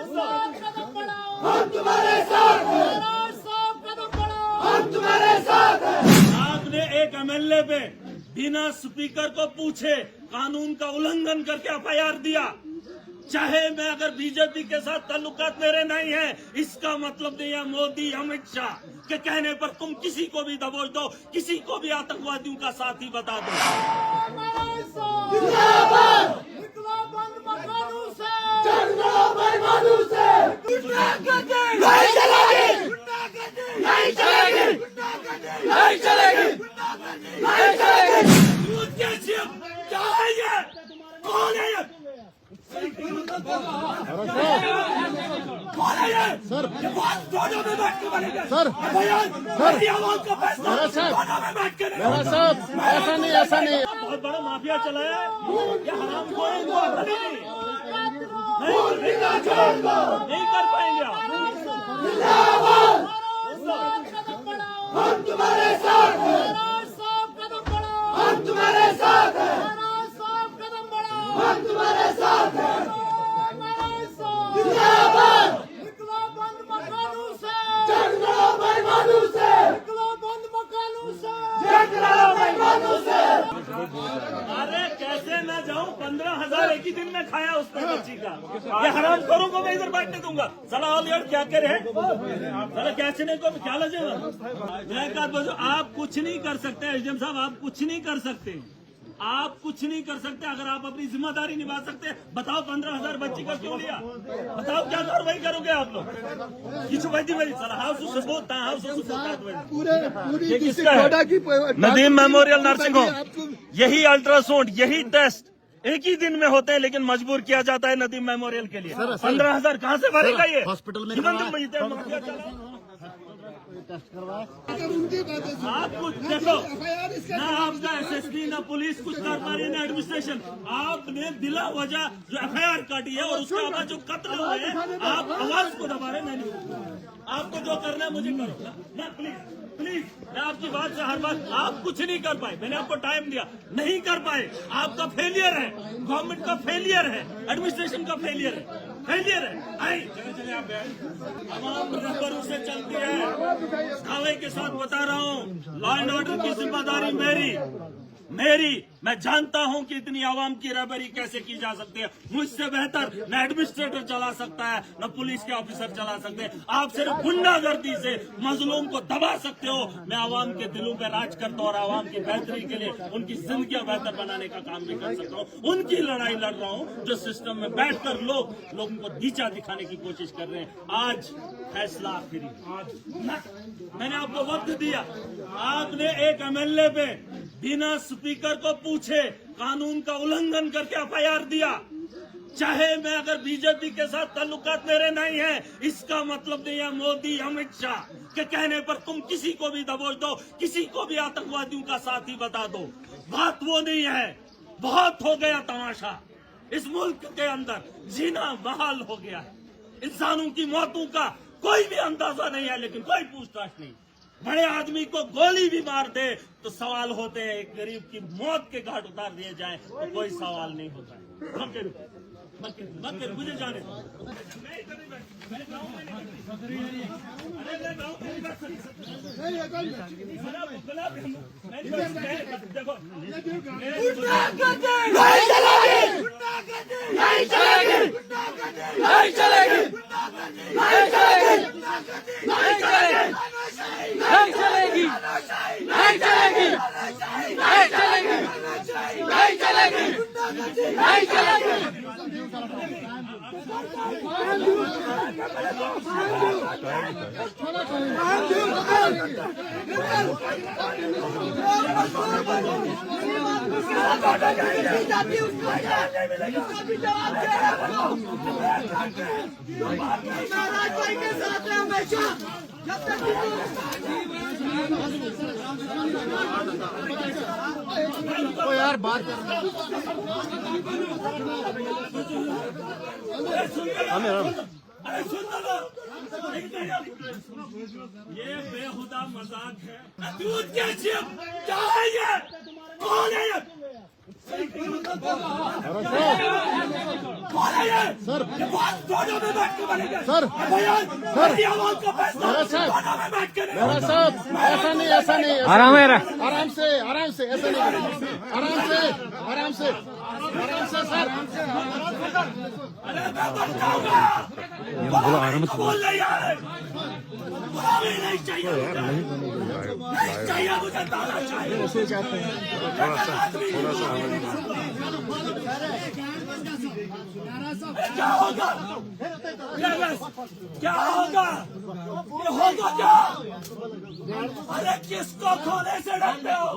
हम तुम्हारे साथ हैं, हम तुम्हारे साथ हैं। आपने एक एमएलए पे बिना स्पीकर को पूछे कानून का उल्लंघन करके एफआईआर दिया। चाहे मैं अगर बीजेपी के साथ ताल्लुकात मेरे नहीं है, इसका मतलब नहीं है मोदी अमित शाह के कहने पर तुम किसी को भी दबोच दो, किसी को भी आतंकवादियों का साथी बता दो। नहीं चलेगी, नहीं चलेगी, नहीं चलेगी, नहीं चलेगी। क्या है ये? कौन है ये? कौन है ये? सर ये बात दोनों में बैठ के बनेगा। सर सर ये आवाज का फैसला मेरा साहब, दोनों में बैठ के मेरा साहब ऐसा नहीं, ऐसा नहीं। बहुत बड़ा माफिया चला है ये हराम को नहीं कर पाएंगे आप। हम तुम्हारे साथ हैं, हम तुम्हारे साथ हैं, हम तुम्हारे साथ हैं। जिंदाबाद, जंग लड़ो बेईमानों से, जंग लड़ो बेईमानों से। अरे कैसे मैं जाऊं? 15,000 एक ही दिन में खाया उसने बच्ची का। ये हराम खोरों को मैं इधर बैठने दूंगा। साला ऑल यार क्या करे? साला क्या चने को क्या लगेगा? आप कुछ नहीं कर सकते एसडीएम साहब, आप कुछ नहीं कर सकते। आप कुछ नहीं कर सकते। अगर आप अपनी जिम्मेदारी निभा सकते बताओ 15,000 बच्ची का क्यों लिया? बताओ क्या कार्रवाई करोगे आप लोग? किसी वैद्य साला हाउस पूरी किसका है? Nadeem memorial nursing home. यही अल्ट्रासाउंड, यही टेस्ट एक ही दिन में होते हैं, लेकिन मजबूर किया जाता है नदीम मेमोरियल के लिए। 15,000 कहाँ से भरेगा ये? हॉस्पिटल में आप कुछ देखो ना, आपका एसएसपी ना पुलिस कुछ कर पा रही ना एडमिनिस्ट्रेशन। आपने बिला वजह जो एफआईआर काटी है और उसके बाद जो कत्ल हुए हैं, आप आवाज को दबा रहे। नहीं, आपको जो करना है मुझे करो ना, प्लीज प्लीज। मैं आपकी बात से हर बात, आप कुछ नहीं कर पाए। मैंने आपको टाइम दिया, नहीं कर पाए। आपका फेलियर है, गवर्नमेंट का फेलियर है, एडमिनिस्ट्रेशन का फेलियर है, फेलियर है। आई तमाम रबरों से चलती है। दावे के साथ बता रहा हूँ, लॉ एंड ऑर्डर की जिम्मेदारी मेरी। मैं जानता हूं कि इतनी आवाम की रहबरी कैसे की जा सकती है। मुझसे बेहतर न एडमिनिस्ट्रेटर चला सकता है, न पुलिस के ऑफिसर चला सकते हैं। आप सिर्फ गुंडागर्दी से मजलूम को दबा सकते हो। मैं आवाम के दिलों पे राज करता हूं और आवाम की बेहतरी के लिए उनकी जिंदगियां बेहतर बनाने का काम भी कर सकता हूं। उनकी लड़ाई लड़ रहा हूं जो सिस्टम में बैठकर लोगों को नीचा दिखाने की कोशिश कर रहे हैं। आज फैसला आखिरी, आज मैंने आपको वक्त दिया। आपने एक एमएलए पे बिना स्पीकर को पूछे कानून का उल्लंघन करके एफआईआर दिया। चाहे मैं अगर बीजेपी के साथ ताल्लुकात मेरे नहीं है, इसका मतलब नहीं है मोदी अमित शाह के कहने पर तुम किसी को भी दबोच दो, किसी को भी आतंकवादियों का साथी बता दो। बात वो नहीं है। बहुत हो गया तमाशा। इस मुल्क के अंदर जीना महाल हो गया है। इंसानों की मौतों का कोई भी अंदाजा नहीं है, लेकिन कोई पूछताछ नहीं। बड़े आदमी को गोली भी मार दे तो सवाल होते हैं, एक गरीब की मौत के घाट उतार दिए जाए तो कोई सवाल नहीं होता है। मत मुझे जाने दो। देखो नहीं चलेगी, नहीं चलेगी, नहीं चलेगी, नहीं चलेगी, नहीं चलेगी, नहीं चलेगी, नहीं चलेगी, नहीं चलेगी, नहीं चलेगी, नहीं चलेगी। तो यार बात ये बेहुदा मजाक है। क्या है ये? कौन है ये? कौन है ये? सर। ये बात दोनों में बैठ के बनेंगे। सर। बयान, सर। मेरी आवाज का फैसला मेरा साहब। दोनों में बैठ के नहीं मेरा होगा। साहब ऐसा नहीं ऐसा नहीं आराम है रे। आराम से ऐसा नहीं आराम से सर अरे मैं मर जाऊंगा। बोल नहीं यार, अभी नहीं चाहिए मुझे। नहीं चाहिए मुझे, ताला चाहिए। क्या होगा? क्या होगा? ये होगा क्या? अरे किसको खोने से डरते हो?